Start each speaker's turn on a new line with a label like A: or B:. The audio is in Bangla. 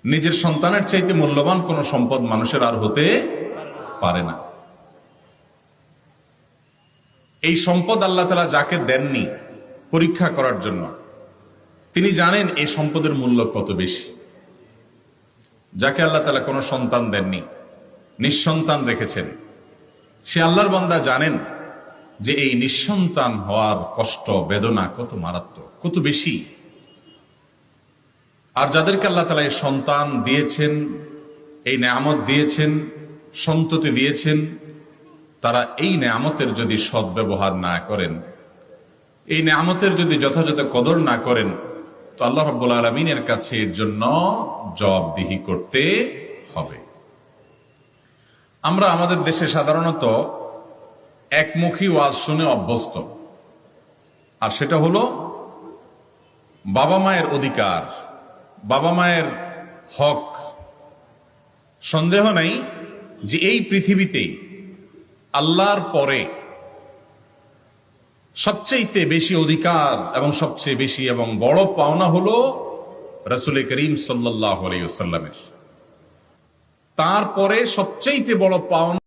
A: নিজের সন্তানের চাইতে মূল্যবান কোন সম্পদ মানুষের আর হতে পারে না। এই সম্পদ আল্লাহ তাআলা যাকে দেননি পরীক্ষা করার জন্য, তিনি জানেন এই সম্পদের মূল্য কত বেশি। যাকে আল্লাহ তাআলা কোনো সন্তান দেননি, নিঃসন্তান রেখেছেন, সে আল্লাহর বান্দা জানেন যে এই নিঃসন্তান হওয়ার কষ্ট বেদনা কত মারাত্মক, কত বেশি। আর যাদেরকে আল্লাহ তাআলা এই সন্তান দিয়েছেন, এই নেয়ামত দিয়েছেন, সন্ততি দিয়েছেন, তারা এই নেয়ামতের যদি সদ্ব্যবহার না করেন, এই নেয়ামতের যদি যথাযথ কদর না করেন, তো আল্লাহ রাব্বুল আলামিনের কাছে এর জন্য জবাবদিহি করতে হবে। আমরা আমাদের দেশে সাধারণত একমুখী ওয়াজ শুনে অভ্যস্ত, আর সেটা হলো বাবা মায়ের অধিকার, বাবা মায়ের হক। সন্দেহ নাই যে এই পৃথিবীতে আল্লাহর পরে সবচেয়ে বেশি অধিকার এবং সবচেয়ে বেশি এবং বড় পাওনা হলো রাসূল করিম সাল্লাল্লাহু আলাইহি ওয়াসাল্লামের। তারপরে সবচেয়ে বড় পাওনা